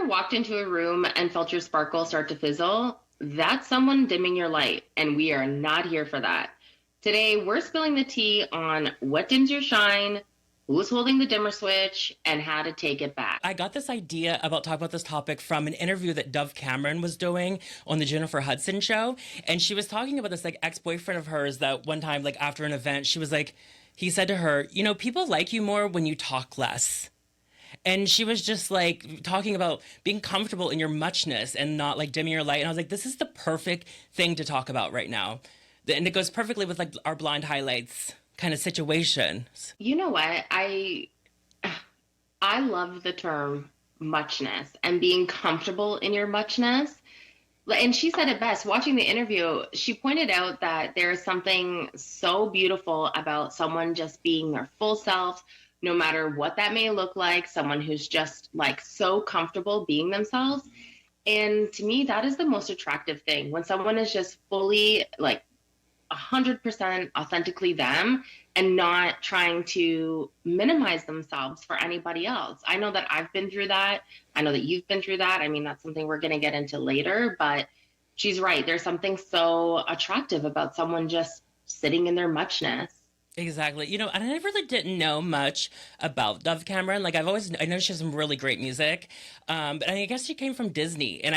walked into a room and felt your sparkle start to fizzle? That's someone dimming your light, and we are not here for that. Today, we're spilling the tea on what dims your shine, who's holding the dimmer switch, and how to take it back. I got this idea about talking about this topic from an interview that Dove Cameron was doing on the Jennifer Hudson show. And she was talking about this like ex-boyfriend of hers that one time, like after an event, she was like, he said to her, you know, people like you more when you talk less. And she was just like talking about being comfortable in your muchness and not like dimming your light. And I was like, this is the perfect thing to talk about right now. And it goes perfectly with like our blonde highlights kind of situation. You know what? I love the term muchness and being comfortable in your muchness. And she said it best. Watching the interview, she pointed out that there is something so beautiful about someone just being their full self, no matter what that may look like, someone who's just like so comfortable being themselves. And to me, that is the most attractive thing when someone is just fully like 100% authentically them and not trying to minimize themselves for anybody else. I know that I've been through that. I know that you've been through that. I mean, that's something we're going to get into later, but she's right. There's something so attractive about someone just sitting in their muchness. Exactly. You know, and I really didn't know much about Dove Cameron. Like I know she has some really great music. But I guess she came from Disney and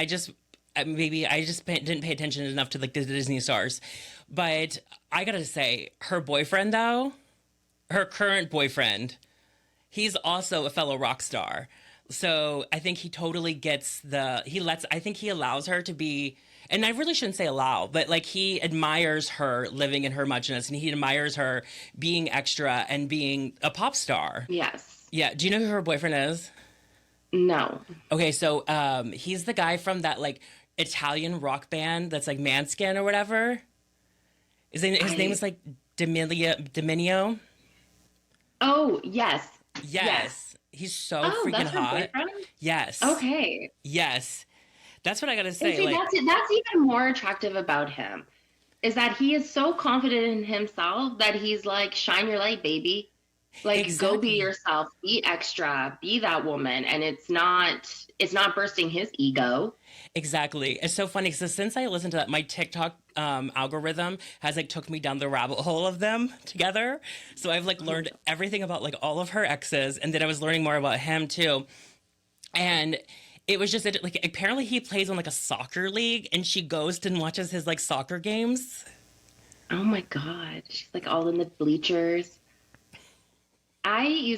maybe I just didn't pay attention enough to like the Disney stars. But I gotta say, her boyfriend though, her current boyfriend, he's also a fellow rock star. So I think he totally gets I think he allows her to be, and I really shouldn't say allow, but like he admires her living in her muchness and he admires her being extra and being a pop star. Yes. Yeah. Do you know who her boyfriend is? No. Okay. So he's the guy from that like Italian rock band that's like Manskin or whatever. His name is like Dominio. Oh, yes. Yes. He's so Oh, freaking that's her hot. boyfriend? Yes. Okay. Yes. That's what I gotta And say. see, Like, that's even more attractive about him, is that he is so confident in himself that he's like, shine your light, baby. Like, go be exactly. yourself, be extra, be that woman. And it's not bursting his ego. Exactly. It's so funny because since I listened to that, my TikTok algorithm has like took me down the rabbit hole of them together. So I've like learned everything about like all of her exes, and then I was learning more about him too. And it was just like apparently he plays on like a soccer league, and she goes and watches his like soccer games. Oh my God. She's like all in the bleachers. I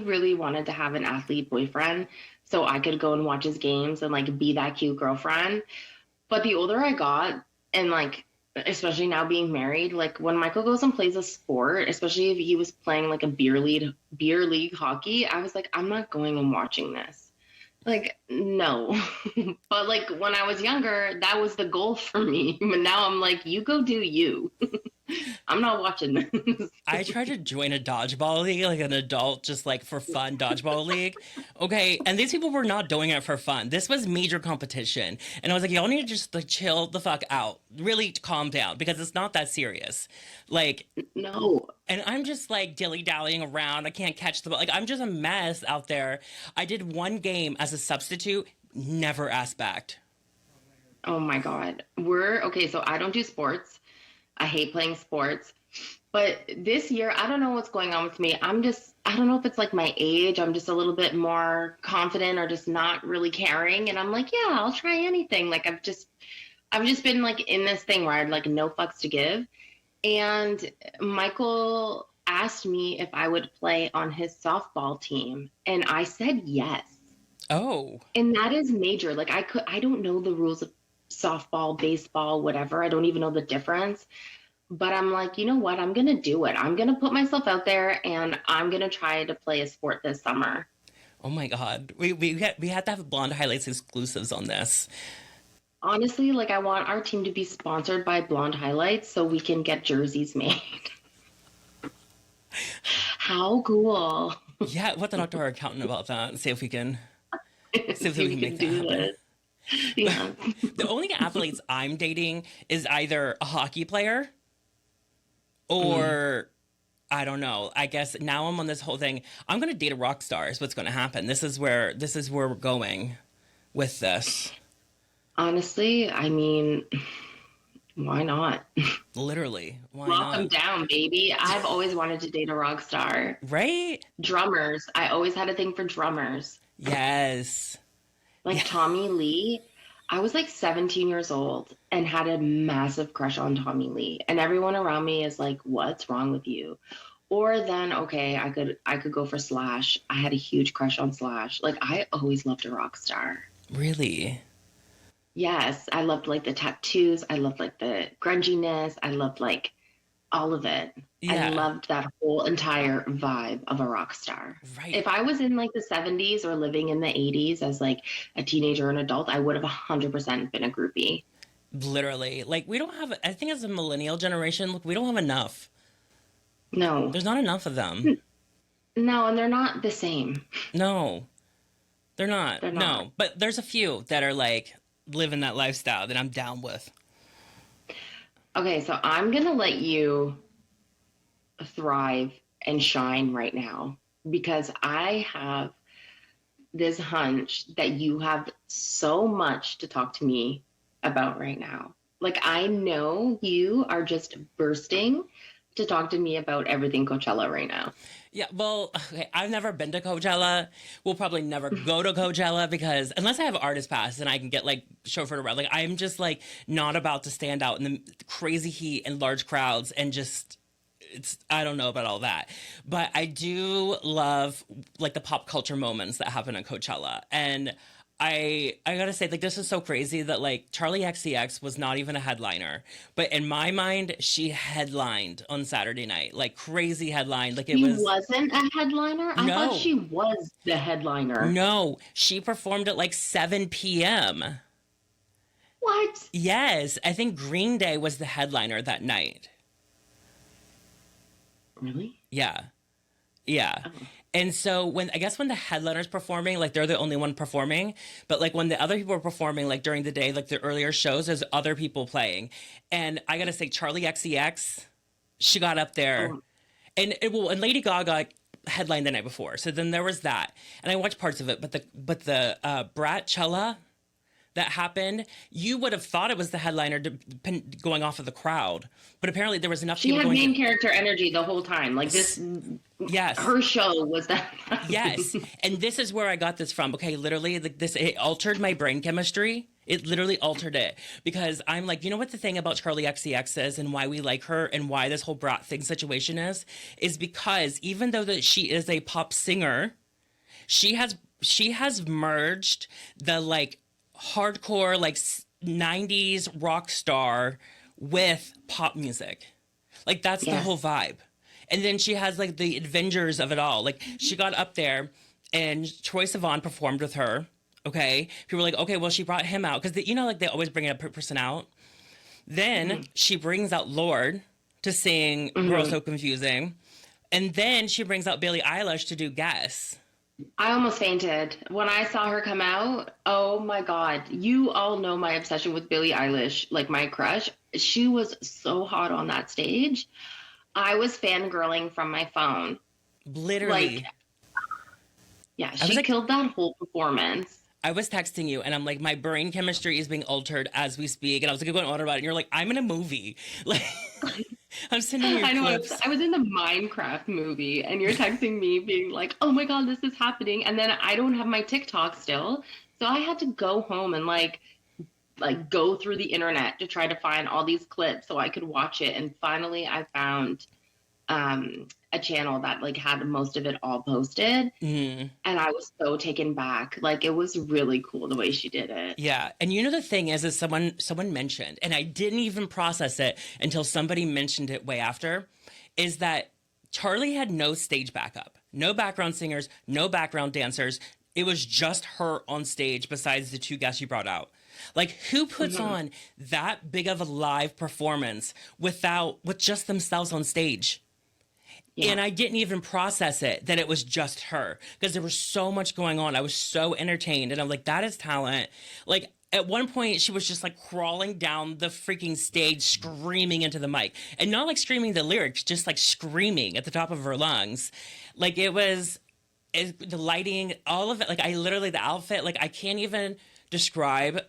really wanted to have an athlete boyfriend so I could go and watch his games and like be that cute girlfriend. But the older I got, and like, especially now being married, like when Michael goes and plays a sport, especially if he was playing like a beer league hockey, I was like, I'm not going and watching this. Like, no. But like when I was younger, that was the goal for me. But now I'm like, you go do you. I'm not watching this. I tried to join a dodgeball league, like an adult, just like for fun dodgeball league. Okay. And these people were not doing it for fun. This was major competition. And I was like, y'all need to just like chill the fuck out, really calm down because it's not that serious. Like, No. and I'm just like dilly dallying around. I can't catch the ball. Like, I'm just a mess out there. I did one game as a substitute, never asked back. Oh my God. We're okay. So I don't do sports. I hate playing sports. But this year, I don't know what's going on with me. I don't know if it's like my age. I'm just a little bit more confident or just not really caring. And I'm like, yeah, I'll try anything. Like I've just been like in this thing where I had like no fucks to give. And Michael asked me if I would play on his softball team. And I said yes. Oh, And that is major. Like I don't know the rules of softball, baseball, whatever. I don't even know the difference. But I'm like, you know what? I'm going to do it. I'm going to put myself out there and I'm going to try to play a sport this summer. oh my God. We had to have blonde highlights exclusives on this. Honestly, like I want our team to be sponsored by Blonde Highlights so we can get jerseys made. How cool. Yeah, we'll have to talk to our accountant about that and see if See if we we can can make that do happen. this. Yeah. The only athletes I'm dating is either a hockey player or I don't know. I guess now I'm on this whole thing. I'm gonna date a rock star is what's gonna happen. This is where we're going. with this? Honestly, I mean, why not? Literally, why Welcome not? down, baby. I've always wanted to date a rock star. Right? Drummers. I always had a thing for drummers. Yes. Like Yeah. Tommy Lee. I was like 17 years old and had a massive crush on Tommy Lee. And everyone around me is like, "What's wrong with you?" Or then, okay, I could go for Slash. I had a huge crush on Slash. Like I always loved a rock star. Really? Yes, I loved like the tattoos. I loved like the grunginess. I loved like all of it. I Yeah. loved that whole entire vibe of a rock star. Right. If I was in like the 70s or living in the 80s as like a teenager or an adult, I would have 100% been a groupie. Literally. Like, we don't have, I think as a millennial generation, look, we don't have enough. No, There's not enough of them. no, and they're not the same. No, they're not. They're not. No. But there's a few that are like living that lifestyle that I'm down with. Okay, so I'm gonna let you thrive and shine right now because I have this hunch that you have so much to talk to me about right now. Like, I know you are just bursting to talk to me about everything Coachella right now. Yeah, well, okay, I've never been to Coachella. We'll probably never go to Coachella because unless I have artist pass and I can get like chauffeured around, like I'm just like not about to stand out in the crazy heat and large crowds and just it's I don't know about all that. But I do love like the pop culture moments that happen at Coachella. And I gotta say, like, this is so crazy that like Charlie XCX was not even a headliner, but in my mind, she headlined on Saturday night, like crazy headline, like it She was wasn't a headliner? I thought no, she was the headliner. no, she performed at like 7 p.m. What? Yes, I think Green Day was the headliner that night. Really? Yeah. Yeah. Oh. And so when I guess when the headliner's performing, like they're the only one performing, but like when the other people are performing, like during the day, like the earlier shows, there's other people playing. And I gotta say, Charlie XCX, she got up there, Oh, and Lady Gaga headlined the night before, so then there was that, and I watched parts of it, but the Bratchella that happened, you would have thought it was the headliner going off of the crowd, but apparently there was enough she people had going to. main character energy the whole time. Like this, Yes. her show was that. Yes, and this is where I got this from. Okay, literally, this it altered my brain chemistry. It literally altered it because I'm like, you know what the thing about Charlie XCX is, and why we like her, and why this whole brat thing situation is because even though that she is a pop singer, she has merged the like hardcore like 90s rock star with pop music. Like that's the whole Yes. vibe. And then she has like the adventures of it all. Like she got up there and Troye Sivan performed with her. Okay. People were like, okay, well, she brought him out. Because, you know, like they always bring a person out. Then Mm-hmm. she brings out Lord to sing Girl Mm-hmm. So Confusing. And then she brings out Billie Eilish to do Guess. I almost fainted when I saw her come out. Oh my God. You all know my obsession with Billie Eilish, like my crush. She was so hot on that stage. I was fangirling from my phone. Like, Literally. yeah, I was she like, killed that whole performance. I was texting you and I'm like, my brain chemistry is being altered as we speak. And I was like, going on about it. And you're like, I'm in a movie. Like, I'm sending you I know clips. I was in the Minecraft movie and you're texting me being like, oh my God, this is happening. And then I don't have my TikTok still. So I had to go home and like go through the internet to try to find all these clips so I could watch it. And finally I found a channel that like had most of it all posted. Mm. And I was so taken back. Like it was really cool the way she did it. Yeah, and you know the thing is someone mentioned, and I didn't even process it until somebody mentioned it way after, is that Charlie had no stage backup, no background singers, no background dancers. It was just her on stage besides the two guests you brought out. Like who puts Mhm. on that big of a live performance with just themselves on stage? Yeah. And I didn't even process it that it was just her because there was so much going on. I was so entertained and I'm like, that is talent. Like at one point, she was just like crawling down the freaking stage, screaming into the mic and not like screaming the lyrics, just like screaming at the top of her lungs. Like the lighting, all of it. Like I literally, the outfit, like I can't even describe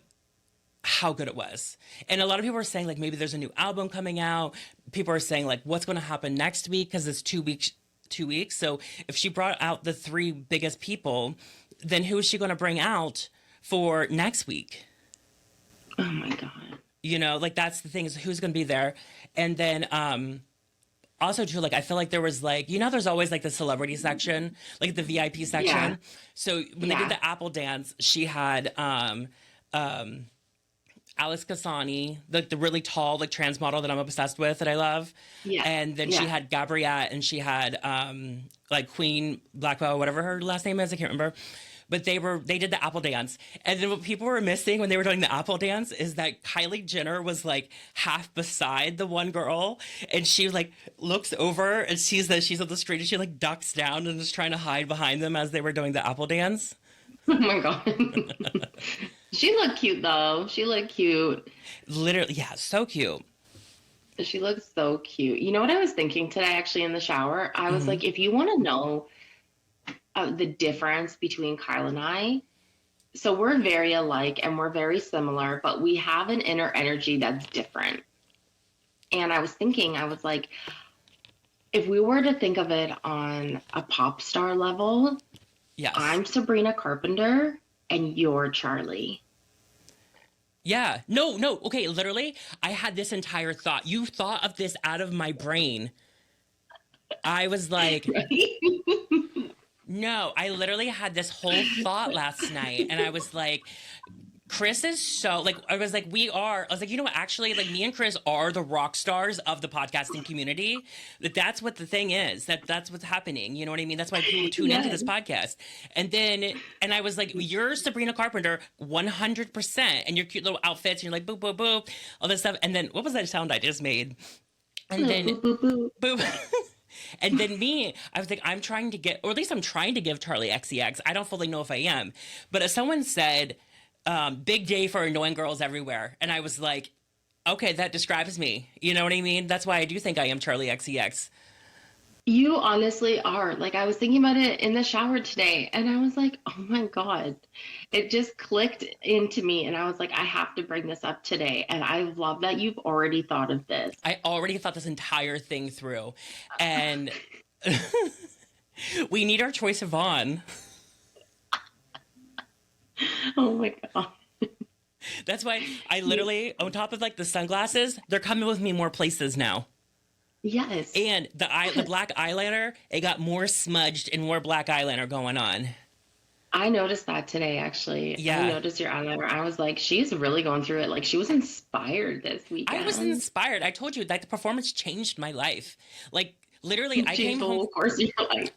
how good it was. And a lot of people are saying like maybe there's a new album coming out. People are saying like what's going to happen next week because it's 2 weeks. So if she brought out the three biggest people, then who is she going to bring out for next week? Oh my God. You know, like that's the thing is who's going to be there. And then also too, like I feel like there was like, you know, there's always like the celebrity section, like the VIP section. Yeah. So when they did the Apple dance, she had Alex Kasani, the really tall like trans model that I'm obsessed with that I love. Yeah. And then she had Gabriette and she had like Queen Blackwell, whatever her last name is, I can't remember. But they did the Apple dance. And then what people were missing when they were doing the Apple dance is that Kylie Jenner was like half beside the one girl. And she like looks over and sees that she's on the street and she like ducks down and is trying to hide behind them as they were doing the Apple dance. Oh my God. She looked cute though. She looked cute. Literally, yeah, so cute. She looks so cute. You know what I was thinking today actually in the shower? I was like, if you want to know the difference between Kyle and I, so we're very alike and we're very similar, but we have an inner energy that's different. And I was thinking, I was like, if we were to think of it on a pop star level, Yes. I'm Sabrina Carpenter and you're Charlie. Yeah. No. Okay, literally, I had this entire thought. You thought of this out of my brain. I was like, no, I literally had this whole thought last night. And I was like, Chris is so, like, I was like, I was like, you know what, actually, like, me and Chris are the rock stars of the podcasting community. That's what the thing is. That's what's happening. You know what I mean? That's why people tune into this podcast. And I was like, you're Sabrina Carpenter, 100%. And your cute little outfits, and you're like, boop, boop, boop, all this stuff. And then, what was that sound I just made? And then, boop, boop, boop. boop. And then I was like, I'm trying to get, or at least I'm trying to give Charlie XCX. I don't fully know if I am. But if someone said, big day for annoying girls everywhere. And I was like, okay, that describes me. You know what I mean? That's why I do think I am Charlie XCX. You honestly are. Like, I was thinking about it in the shower today, and I was like, oh my God. It just clicked into me, and I was like, I have to bring this up today. And I love that you've already thought of this. I already thought this entire thing through. And we need our choice of Vaughn. Oh my God. That's why I literally, on top of like the sunglasses, they're coming with me more places now. Yes. And the black eyeliner, it got more smudged and more black eyeliner going on. I noticed that today, actually. Yeah. I noticed your eyeliner. I was like, she's really going through it. Like, she was inspired this weekend. I was inspired. I told you that the performance changed my life. Like, literally, I came home. Of course, you're like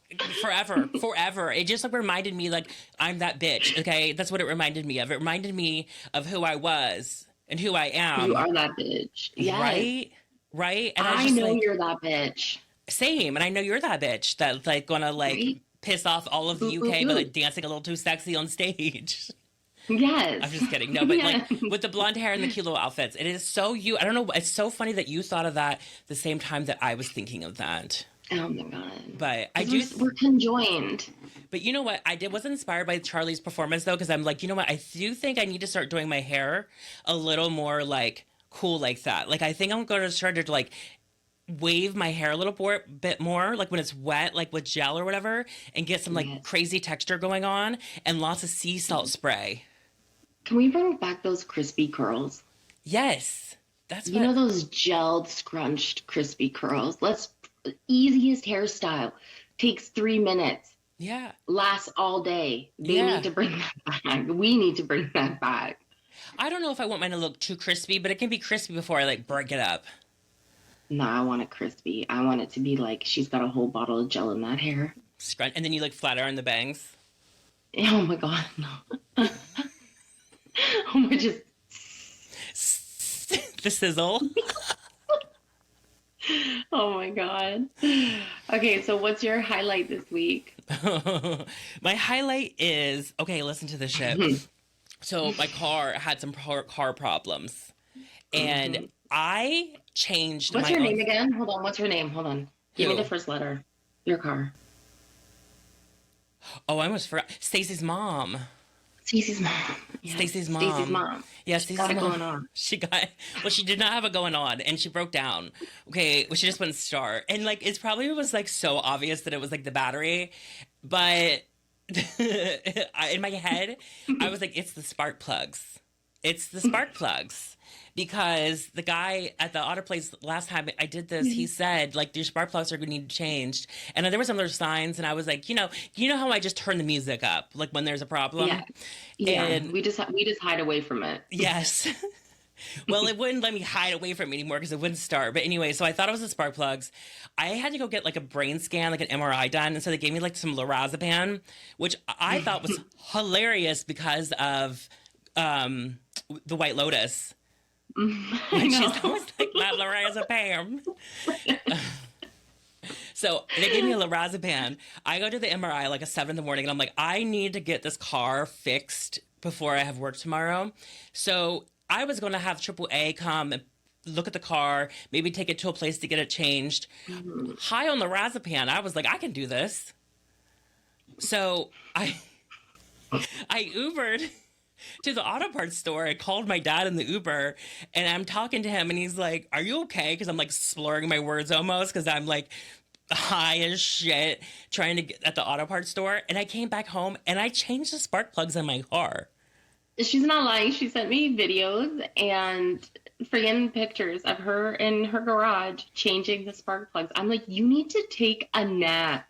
forever. It just like reminded me, like, I'm that bitch. Okay, that's what it reminded me of. It reminded me of who I was and who I am. You are that bitch. Yes. Right. And I just, know like, you're that bitch. Same, and I know you're that bitch that's like gonna like Right? piss off all of the UK, but like dancing a little too sexy on stage. Yes. I'm just kidding. No, but Yes. like with the blonde hair and the cute little outfits, it is so you. I don't know. It's so funny that you thought of that the same time that I was thinking of that. Oh my God. But I do. We're conjoined. But you know what? Was inspired by Charlie's performance though, because I'm like, you know what? I do think I need to start doing my hair a little more like cool like that. Like I think I'm going to start to like wave my hair a little bit more, like when it's wet, like with gel or whatever, and get some like crazy texture going on and lots of sea salt spray. Can we bring back those crispy curls? Yes. That's You know those gelled, scrunched, crispy curls? Easiest hairstyle. Takes 3 minutes. Yeah. Lasts all day. They need to bring that back. We need to bring that back. I don't know if I want mine to look too crispy, but it can be crispy before I like break it up. No, I want it crispy. I want it to be like she's got a whole bottle of gel in that hair. Scrunch, and then you like flat iron the bangs. Oh my God, no. Oh my, just the sizzle. Oh my God. Okay, so what's your highlight this week? My highlight is, okay, listen to this shit. So my car had some car problems. And I changed What's your name again? Hold on, what's her name? Hold on. Give me the first letter. Your car. Oh, I almost forgot. Stacey's mom. Stacey's mom. Yes, Stacy's Stacey's mom. mom. Yeah, She's got Stacy's it mom. going on. She got, well, she did not have it going on and she broke down. Okay, well, she just wouldn't start. And like, it's probably was like so obvious that it was like the battery, but in my head, I was like, it's the spark plugs. It's the spark plugs. Because the guy at the auto place last time I did this, he said like your spark plugs are going to need changed, and there were some other signs, and I was like, you know how I just turn the music up like when there's a Yeah, problem, yeah. and We just hide away from it. yes, well, it wouldn't let me hide away from it anymore because it wouldn't start. But anyway, so I thought it was the spark plugs. I had to go get like a brain scan, like an MRI done. And so they gave me like some lorazepam, which I thought was hilarious because of the White Lotus. I And she's know. always like, my lorazepam. So they gave me a lorazepam. I go to the MRI like at 7 in the morning and I'm like, I need to get this car fixed before I have work tomorrow. So I was going to have AAA come and look at the car, maybe take it to a place to get it changed. High on lorazepam, I was like, I can do this. So I Ubered to the auto parts store. I called my dad in the Uber and I'm talking to him and he's like, are you okay? Because I'm like slurring my words almost because I'm like high as shit trying to get at the auto parts store. And I came back home and I changed the spark plugs in my car. She's not lying. She sent me videos and friggin' pictures of her in her garage changing the spark plugs. I'm like, you need to take a nap.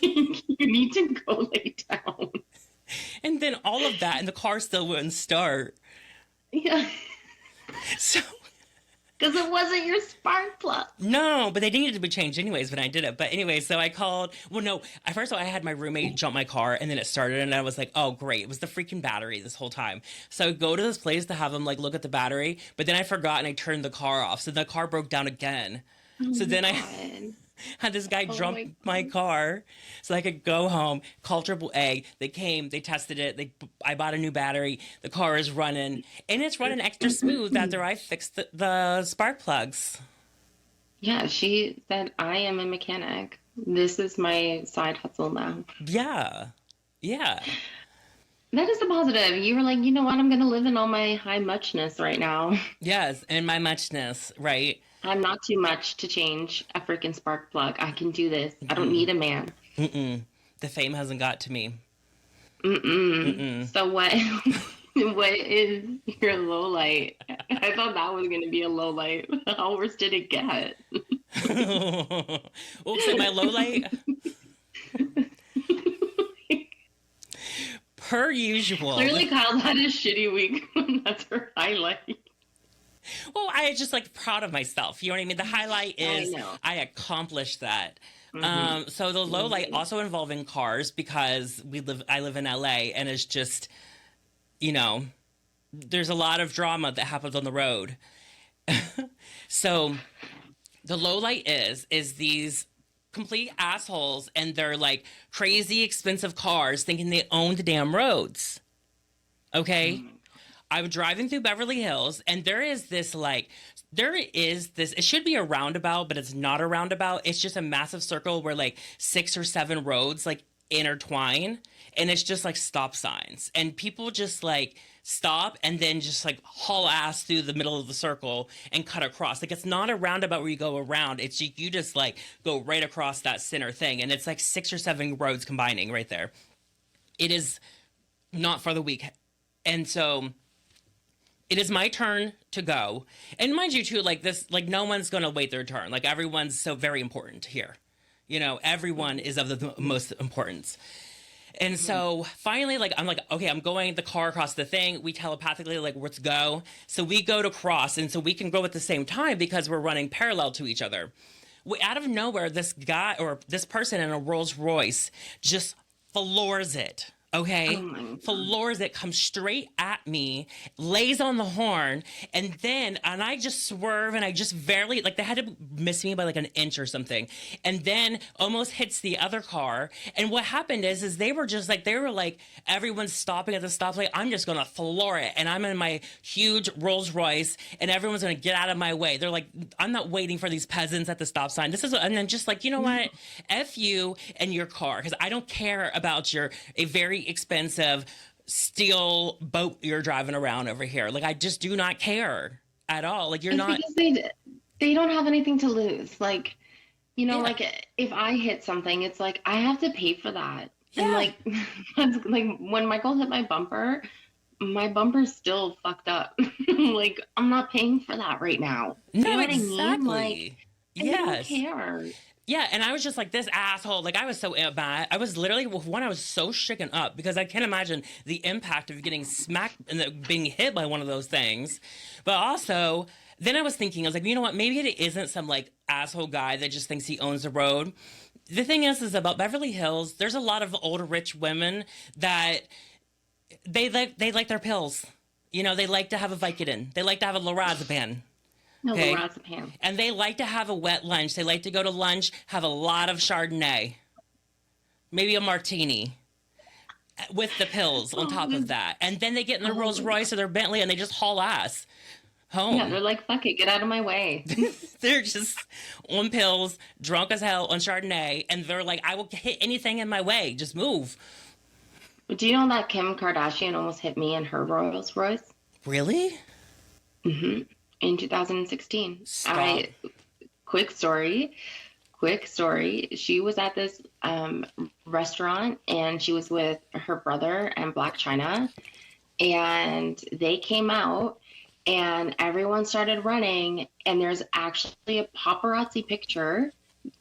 You need to go lay down. And then all of that and the car still wouldn't start. Yeah, So because it wasn't your spark plug. no, but they needed to be changed anyways when I did it. But anyway, so I called. Well, no, at first I had my roommate jump my car, and then it started, and I was like, "Oh, great!" It was the freaking battery this whole time. So I go to this place to have them like look at the battery, but then I forgot and I turned the car off, so the car broke down again. Oh So my then I God. had this guy Oh jump my my God. car so I could go home, call AAA. They came, they tested it. I bought a new battery. The car is running, and it's running extra smooth after I fixed the spark plugs. Yeah, she said, I am a mechanic. This is my side hustle now. Yeah, yeah. That is a positive. You were like, you know what? I'm going to live in all my high muchness right now. Yes, and my muchness, right? I'm not too much to change a freaking spark plug. I can do this. I don't need a man. Mm-mm. The fame hasn't got to me. Mm-mm. Mm-mm. So what? What is your low light? I thought that was going to be a low light. How worse did it get? Oops, at my low light, per usual. Clearly, Kyle had a shitty week. That's her highlight. Well, I just like proud of myself. You know what I mean? The highlight I is know. I accomplished that. Hmm. So the low light Hmm. also involving cars because I live in LA and it's just, you know, there's a lot of drama that happens on the road. So the low light is these complete assholes and they're like crazy expensive cars thinking they own the damn roads. Okay? I'm driving through Beverly Hills and it should be a roundabout, but it's not a roundabout. It's just a massive circle where like 6 or 7 roads like intertwine and it's just like stop signs and people just like stop and then just like haul ass through the middle of the circle and cut across. Like it's not a roundabout where you go around. It's you just like go right across that center thing and it's like 6 or 7 roads combining right there. It is not for the weak. And so it is my turn to go. And mind you, too, like this, like no one's going to wait their turn. Like everyone's so very important here. You know, everyone is of the most importance. And so finally, like, I'm like, okay, I'm going the car across the thing. We telepathically, like, let's go. So we go to cross. And so we can go at the same time because we're running parallel to each other. Out of nowhere, this guy or this person in a Rolls Royce just floors it. Okay, Oh my God. floors it, comes straight at me, lays on the horn, and I just swerve and I just barely, like they had to miss me by like an inch or something, and then almost hits the other car. And what happened is they were like, everyone's stopping at the stoplight. I'm just gonna floor it, and I'm in my huge Rolls Royce, and everyone's gonna get out of my way. They're like, I'm not waiting for these peasants at the stop sign. And then just like, you know what, F you and your car, because I don't care about a very expensive steel boat you're driving around over here. Like, I just do not care at all. Like, you're It's not, because they don't have anything to lose. Like, yeah, like if I hit something, it's like I have to pay for that. And yeah. like that's like when Michael hit my bumper's still fucked up. Like I'm not paying for that right now. You know No, what I mean? Like, exactly. and they don't Yes. care. Yeah, and I was just like this asshole. Like I was so mad. I was literally one. I was so shaken up because I can't imagine the impact of getting smacked and being hit by one of those things. But also, then I was thinking, I was like, you know what? Maybe it isn't some like asshole guy that just thinks he owns the road. The thing is about Beverly Hills. There's a lot of older rich women that they like their pills. They like to have a Vicodin. They like to have a lorazepam. No, Okay. lorazepam. And they like to have a wet lunch. They like to go to lunch, have a lot of Chardonnay, maybe a martini with the pills on Oh, top of that. And then they get in their oh Rolls my Royce or their Bentley and they just haul ass Yeah, home. they're like, fuck it, get out of my way. They're just on pills, drunk as hell on Chardonnay. And they're like, I will hit anything in my way. Just move. Do you know that Kim Kardashian almost hit me in her Rolls Royce? Really? Hmm. In 2016. Stop. Quick story, quick story. She was at this restaurant and she was with her brother and Black China, and they came out and everyone started running. And there's actually a paparazzi picture.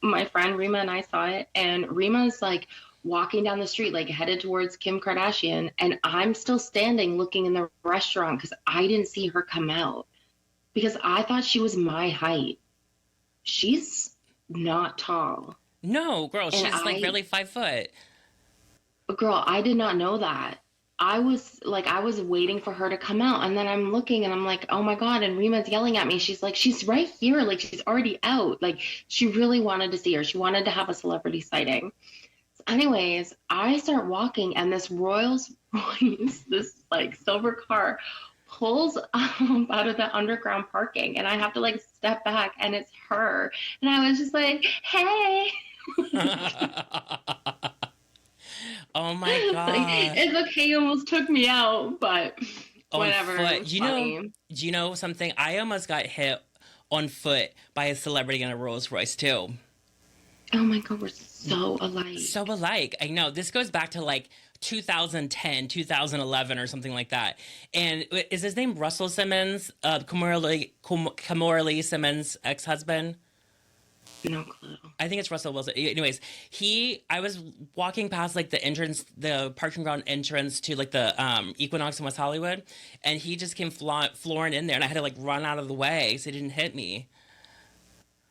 My friend Rima and I saw it, and Rima's like walking down the street, like headed towards Kim Kardashian, and I'm still standing looking in the restaurant because I didn't see her come out because I thought she was my height. She's not tall. No, girl, And she's like barely 5 foot. girl, I did not know that. I was waiting for her to come out, and then I'm looking and I'm like, oh my God. And Rima's yelling at me. She's like, she's right here. Like, she's already out. Like, she really wanted to see her. She wanted to have a celebrity sighting. So anyways, I start walking, and this Rolls Royce, this like silver car, pulls up out of the underground parking, and I have to like step back, and it's her. And I was just like, hey. Oh my Like, gosh. it's okay, you almost took me out, but On whatever. It foot. was Do funny. you know something? I almost got hit on foot by a celebrity in a Rolls Royce too. Oh my God, we're so So alike. alike. I know. This goes back to like 2010, 2011 or something like that. And is his name Russell Simmons? Kamora Lee Simmons' ex-husband? No clue. I think it's Russell Wilson. Anyways, I was walking past like the entrance, the parking ground entrance to like the Equinox in West Hollywood, and he just came flooring in there, and I had to like run out of the way so he didn't hit me.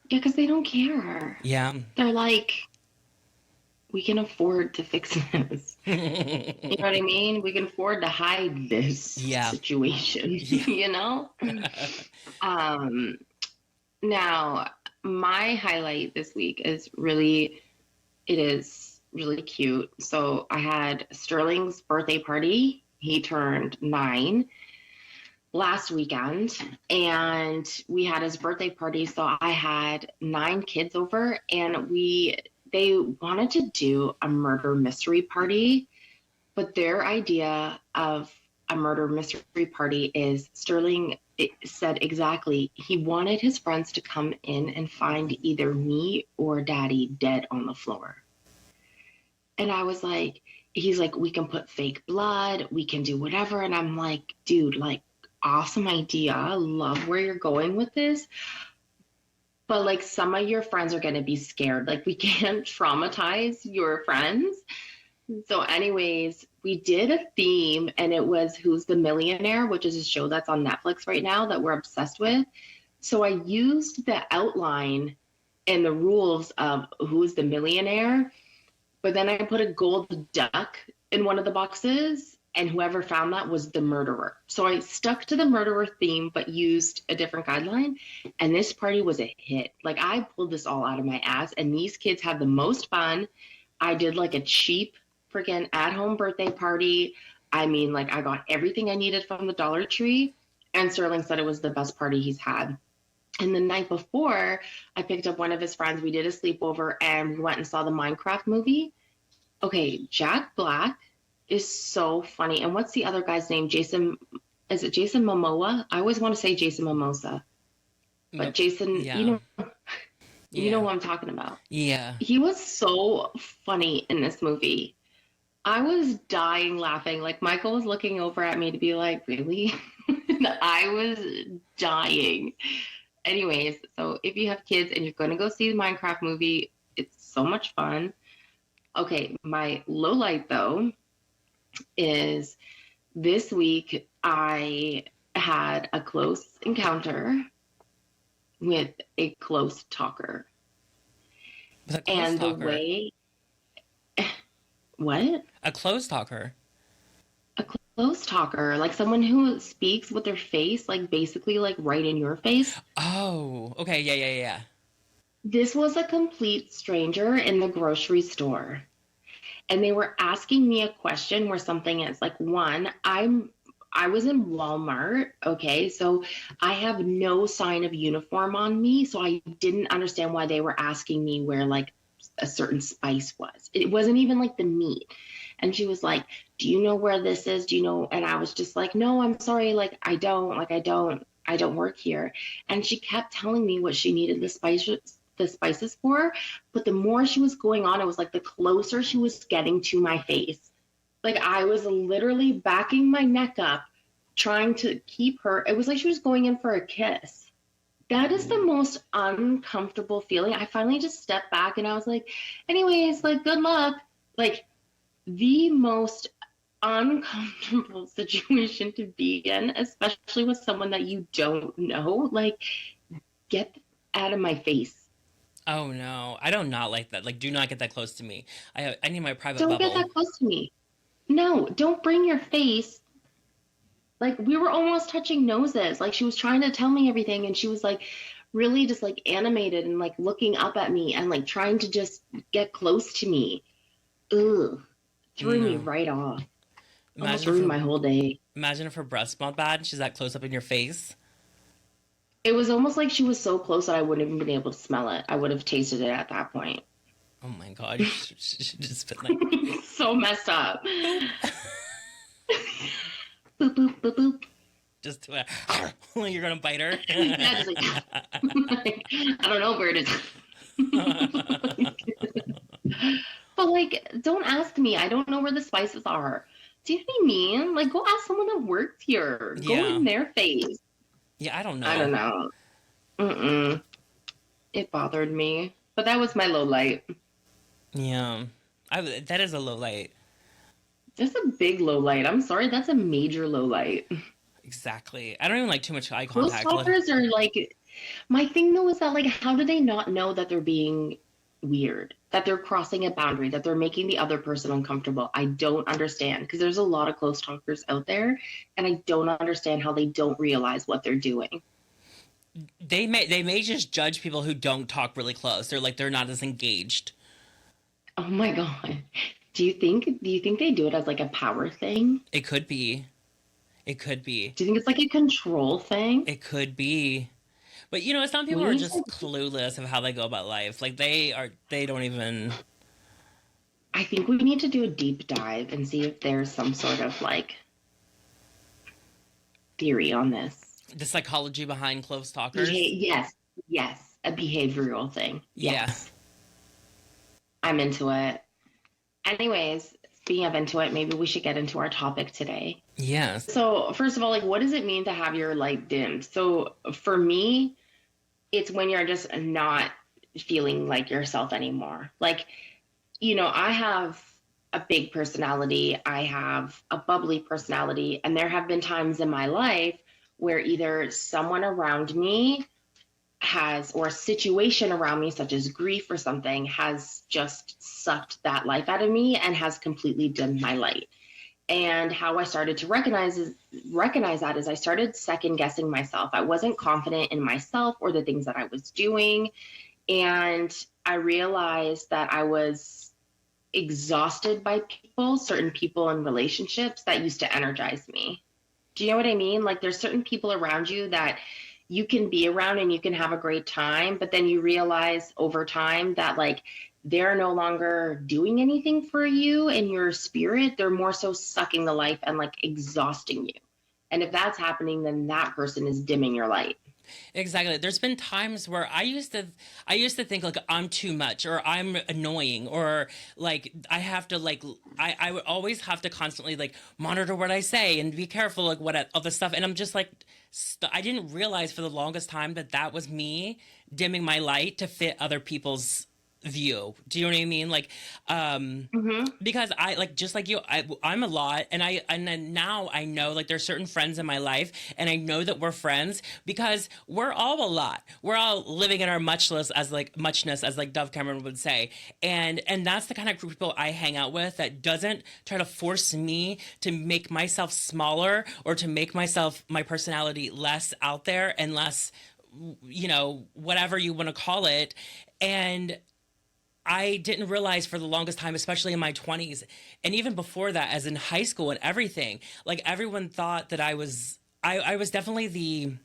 Yeah, because they don't care. Yeah. They're like, we can afford to fix this. You know what I mean? We can afford to hide this Yeah. situation, Yeah. you know? Um, Now, my highlight this week it is really cute. So I had Sterling's birthday party. He turned 9 last weekend, and we had his birthday party. So I had 9 kids over, and they wanted to do a murder mystery party, but their idea of a murder mystery party is Sterling said exactly he wanted his friends to come in and find either me or daddy dead on the floor. And I was like, he's like, we can put fake blood, we can do whatever. And I'm like, dude, like, awesome idea. I love where you're going with this. But like, some of your friends are going to be scared. Like, we can't traumatize your friends. So, anyways, we did a theme, and it was Who's the Millionaire, which is a show that's on Netflix right now that we're obsessed with. So I used the outline and the rules of Who's the Millionaire, but then I put a gold duck in one of the boxes, and whoever found that was the murderer. So I stuck to the murderer theme, but used a different guideline. And this party was a hit. Like, I pulled this all out of my ass, and these kids had the most fun. I did like a cheap freaking at-home birthday party. I mean, like, I got everything I needed from the Dollar Tree, and Sterling said it was the best party he's had. And the night before, I picked up one of his friends. We did a sleepover, and we went and saw the Minecraft movie. Okay, Jack Black is so funny. And what's the other guy's name? Jason, is it Jason Momoa? I always want to say Jason Mimosa, but Jason, Yeah. you know Yeah. who I'm talking about. Yeah. He was so funny in this movie. I was dying laughing. Like Michael was looking over at me to be like, really? And I was dying. Anyways, so if you have kids and you're going to go see the Minecraft movie, it's so much fun. Okay, my low light though is this week I had a close encounter with a close talker. With a close And the talker. way, what? A close talker. A close talker, like someone who speaks with their face, like basically like right in your face. Oh, okay. Yeah, yeah, yeah. This was a complete stranger in the grocery store. And they were asking me a question where something is like, one, I was in Walmart, okay? So I have no sign of uniform on me, so I didn't understand why they were asking me where like a certain spice was. It wasn't even like the meat. And she was like, "Do you know where this is? Do you know?" And I was just like, "No, I'm sorry, like I don't work here." And she kept telling me what she needed the spices for, but the more she was going on, it was like the closer she was getting to my face. Like I was literally backing my neck up, trying to keep her. It was like she was going in for a kiss. That is the most uncomfortable feeling. I finally just stepped back and I was like, anyways, like good luck. Like the most uncomfortable situation to be in, especially with someone that you don't know. Like, get out of my face. Oh no, I do not like that. Like, do not get that close to me. I need my private Don't get bubble. that close to me. No, don't bring your face. Like, we were almost touching noses. Like, she was trying to tell me everything, and she was like, really just like animated and like looking up at me and like trying to just get close to me. Ugh, threw me No. right off. Almost Imagine if ruined her my whole day. imagine if her breast smelled bad and she's that close up in your face. It was almost like she was so close that I wouldn't even been able to smell it. I would have tasted it at that point. Oh my god, you should just been like So messed up. boop, Boop boop boop boop. just to, you're gonna bite her. Yeah, just like, I don't know where it is. But like, don't ask me. I don't know where the spices are. Do you know what I mean? Like, go ask someone that works here. Go Yeah, in their face. yeah, I don't I don't know. know. Mm-mm. It bothered me. But that was my low light. Yeah, that is a low light. That's a big low light. I'm sorry. That's a major low light. Exactly. I don't even like too much eye Close contact. talkers are like, my thing though is that like, how do they not know that they're being weird, that they're crossing a boundary, that they're making the other person uncomfortable? I don't understand because there's a lot of close talkers out there, and I don't understand how they don't realize what they're doing. They may just judge people who don't talk really close. They're not as engaged. Oh my God. Do you think they do it as like a power thing? It could be. It could be. Do you think it's like a control thing? It could be. But some people We are need just to, clueless of how they go about life. Like they don't even I think we need to do a deep dive and see if there's some sort of like theory on this. the psychology behind close talkers. Yes, yes, a behavioral thing. Yeah. Yes, I'm into it. Anyways, speaking of into it, maybe we should get into our topic today. Yes. So, first of all, like, what does it mean to have your light dimmed? So, for me, it's when you're just not feeling like yourself anymore. Like, I have a big personality, I have a bubbly personality, and there have been times in my life where either someone around me or a situation around me, such as grief or something, has just sucked that life out of me and has completely dimmed my light. And how I started to recognize that is I started second guessing myself. I wasn't confident in myself or the things that I was doing. And I realized that I was exhausted by certain people and relationships that used to energize me. Do you know what I mean? Like there's certain people around you that you can be around and you can have a great time, but then you realize over time that like they're no longer doing anything for you and your spirit. They're more so sucking the life and like exhausting you. And if that's happening, then that person is dimming your light. Exactly. There's been times where I used to think like I'm too much or I'm annoying or like I have to like I would always have to constantly like monitor what I say and be careful like what all the stuff, and I'm just like I didn't realize for the longest time that that was me dimming my light to fit other people's view. Do you know what I mean? Like, Mm-hmm. because I like just like you, I'm a lot, and then now I know like there's certain friends in my life, and I know that we're friends because we're all a lot. We're all living in our muchness, as like Dove Cameron would say, and that's the kind of group of people I hang out with that doesn't try to force me to make myself smaller or to make my personality less out there and less, whatever you want to call it. And I didn't realize for the longest time, especially in my 20s, and even before that, as in high school and everything, like everyone thought that I was definitely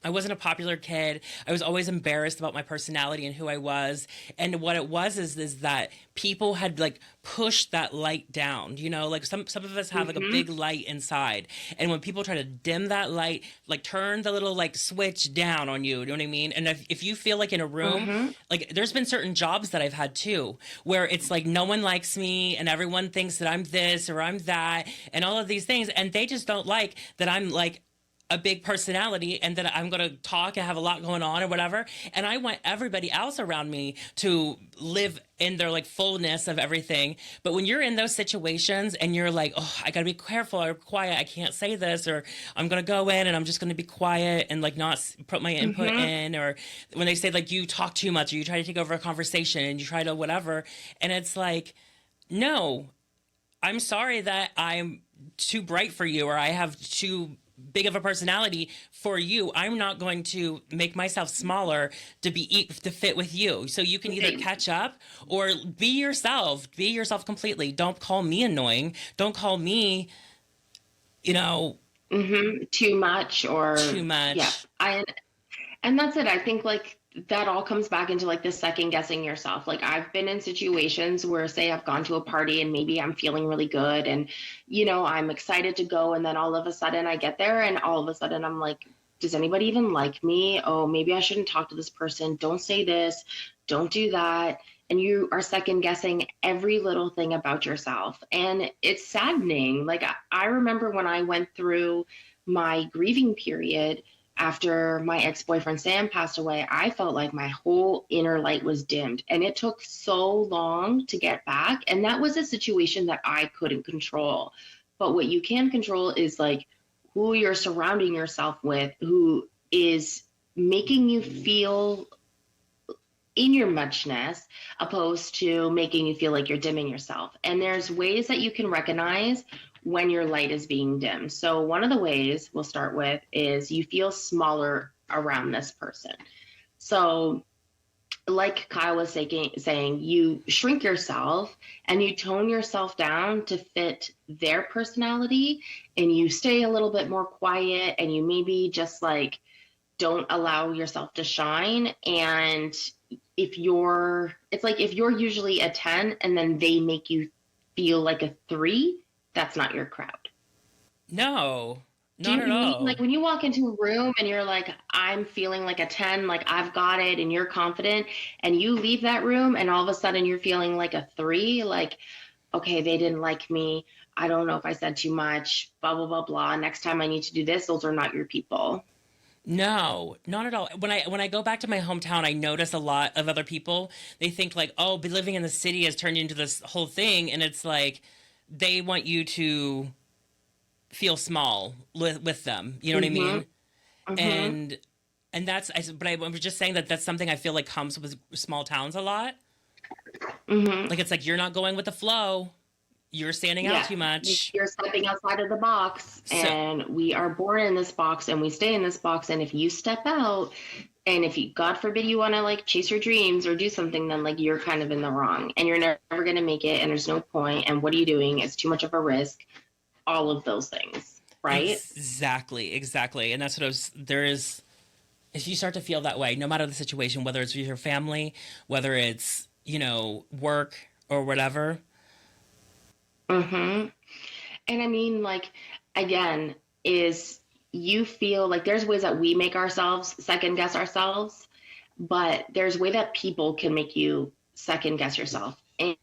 I wasn't a popular kid. I was always embarrassed about my personality and who I was. And what it was is that people had like pushed that light down. Like some of us have like a Mm-hmm. big light inside. And when people try to dim that light, like turn the little like switch down on you, you know what I mean? And if you feel like in a room, Mm-hmm. like there's been certain jobs that I've had too, where it's like no one likes me and everyone thinks that I'm this or I'm that and all of these things. And they just don't like that I'm like a big personality and that I'm going to talk and have a lot going on or whatever. And I want everybody else around me to live in their like fullness of everything. But when you're in those situations and you're like, oh, I got to be careful or quiet, I can't say this, or I'm going to go in and I'm just going to be quiet and like not put my input Mm-hmm. in, or when they say like you talk too much or you try to take over a conversation and you try to whatever. And it's like, no, I'm sorry that I'm too bright for you or I have too big of a personality for you. I'm not going to make myself smaller to fit with you. So you can either catch up or be yourself. Be yourself completely. Don't call me annoying. Don't call me, you know, Mm-hmm. Too much too or yeah. much. And that's it. I think like that all comes back into like the second guessing yourself. Like I've been in situations where say I've gone to a party and maybe I'm feeling really good and I'm excited to go, and then all of a sudden I get there and all of a sudden I'm like, does anybody even like me? Oh, maybe I shouldn't talk to this person. Don't say this. Don't do that. And you are second guessing every little thing about yourself. And it's saddening. Like I remember when I went through my grieving period after my ex-boyfriend Sam passed away, I felt like my whole inner light was dimmed. And it took so long to get back. And that was a situation that I couldn't control. But what you can control is like who you're surrounding yourself with, who is making you feel in your muchness, opposed to making you feel like you're dimming yourself. And there's ways that you can recognize when your light is being dimmed. So one of the ways we'll start with is you feel smaller around this person. So like Kyle was saying, you shrink yourself and you tone yourself down to fit their personality, and you stay a little bit more quiet, and you maybe just like don't allow yourself to shine. And it's like if you're usually a 10 and then they make you feel like a 3, that's not your crowd. No, Do not you at know what I mean? all. Like when you walk into a room and you're like, I'm feeling like a 10, like I've got it, and you're confident, and you leave that room and all of a sudden you're feeling like a 3, like, okay, they didn't like me. I don't know if I said too much, blah, blah, blah, blah. Next time I need to do this, those are not your people. No, not at all. When I go back to my hometown, I notice a lot of other people. They think like, oh, but living in the city has turned into this whole thing, and it's like they want you to feel small with them. You know what I Mm-hmm. mean? Mm-hmm. And but I was just saying that that's something I feel like comes with small towns a lot. Mm-hmm. Like it's like you're not going with the flow. You're standing out Yeah, too much. you're stepping outside of the box, So and we are born in this box and we stay in this box. And if you step out, and if you, God forbid, you want to like chase your dreams or do something, then like you're kind of in the wrong and you're never going to make it. And there's no point. And what are you doing? It's too much of a risk. All of those things, right? exactly, exactly, and that's what I was. There is if you start to feel that way, no matter the situation, whether it's with your family, whether it's work or whatever. Mm-hmm. And I mean, like, again, is you feel like there's ways that we make ourselves second guess ourselves, but there's way that people can make you second guess yourself.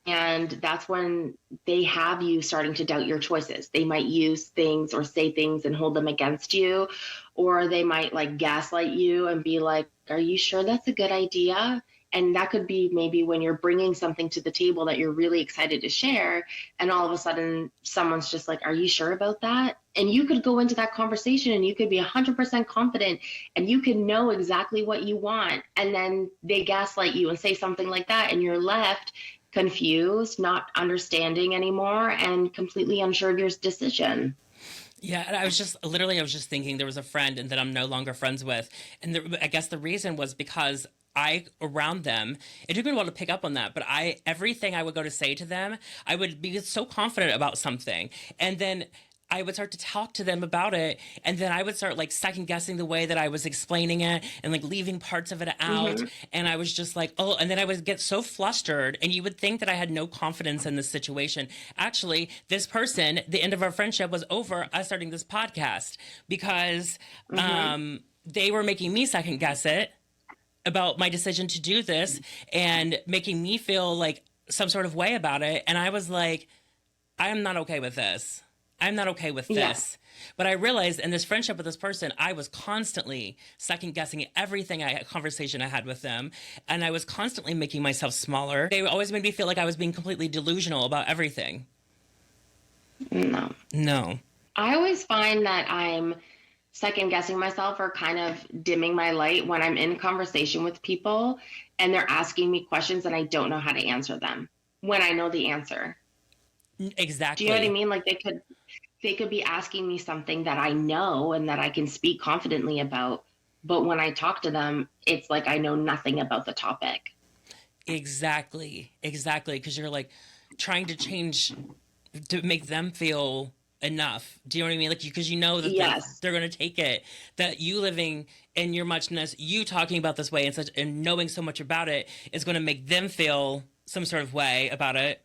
And that's when they have you starting to doubt your choices. They might use things or say things and hold them against you, or they might like gaslight you and be like, are you sure that's a good idea? And that could be maybe when you're bringing something to the table that you're really excited to share, and all of a sudden someone's just like, are you sure about that? And you could go into that conversation and you could be 100% confident and you can know exactly what you want, and then they gaslight you and say something like that, and you're left confused, not understanding anymore, and completely unsure of your decision. Yeah, and I was just thinking there was a friend and that I'm no longer friends with, and I guess the reason was because I around them. It took me a while to pick up on that, but I everything I would go to say to them, I would be so confident about something, and then I would start to talk to them about it, and then I would start like second guessing the way that I was explaining it and like leaving parts of it out. Mm-hmm. And I was just like, oh, and then I would get so flustered, and you would think that I had no confidence in this situation. Actually, this person, the end of our friendship was over us starting this podcast because Mm-hmm. they were making me second guess it about my decision to do this and making me feel like some sort of way about it. And I was like, I am not okay with this. I'm not okay with Yeah. this. But I realized in this friendship with this person, I was constantly second guessing everything conversation I had with them. And I was constantly making myself smaller. They always made me feel like I was being completely delusional about everything. No. No. I always find that I'm second guessing myself or kind of dimming my light when I'm in conversation with people and they're asking me questions and I don't know how to answer them when I know the answer. Do you know what I Exactly. mean? Like they could be asking me something that I know and that I can speak confidently about, but when I talk to them, it's like I know nothing about the topic. Exactly. Exactly. Because you're like trying to change to make them feel enough. Do you know what I mean? Like, because you know that Yes. they're going to take it. That you living in your muchness, you talking about this way and such, and knowing so much about it is going to make them feel some sort of way about it.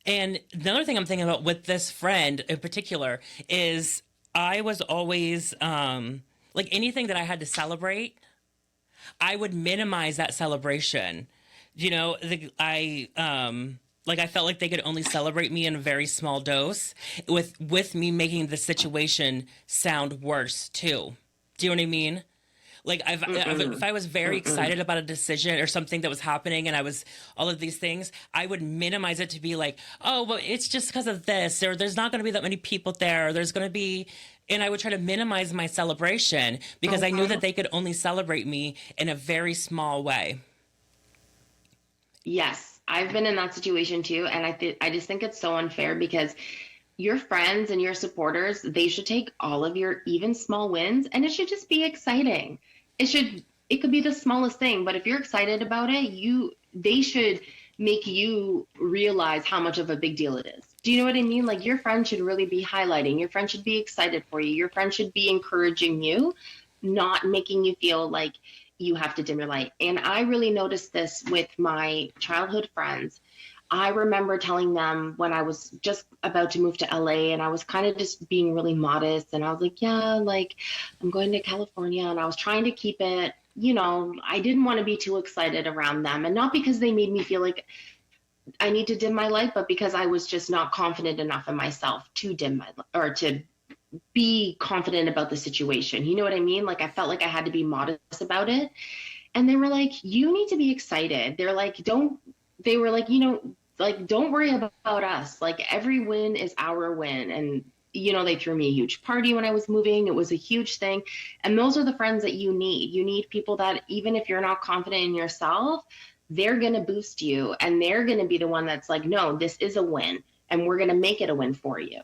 And another thing I'm thinking about with this friend in particular is I was always like anything that I had to celebrate, I would minimize that celebration. Like I felt like they could only celebrate me in a very small dose, with me making the situation sound worse too. Do you know what I mean? Like if Mm-mm. I was very Mm-mm. excited about a decision or something that was happening and I was all of these things, I would minimize it to be like, oh, well, it's just because of this, or there's not going to be that many people there, or there's going to be, and I would try to minimize my celebration because I knew that Mhm. they could only celebrate me in a very small way. Yes, I've been in that situation too, and I just think it's so unfair because your friends and your supporters, they should take all of your even small wins and it should just be exciting. It could be the smallest thing, but if you're excited about it, they should make you realize how much of a big deal it is. Do you know what I mean? Like your friend should really be highlighting, your friend should be excited for you, your friend should be encouraging you, not making you feel like you have to dim your light. And I really noticed this with my childhood friends. I remember telling them when I was just about to move to LA and I was kind of just being really modest and I was like, yeah, like I'm going to California, and I was trying to keep it, I didn't want to be too excited around them, and not because they made me feel like I need to dim my light, but because I was just not confident enough in myself to dim my or to be confident about the situation. You know what I mean? Like I felt like I had to be modest about it. And they were like, you need to be excited. They were like, like, don't worry about us. Like, every win is our win. And, they threw me a huge party when I was moving. It was a huge thing. And those are the friends that you need. You need people that, even if you're not confident in yourself, they're going to boost you and they're going to be the one that's like, no, this is a win. And we're going to make it a win for you.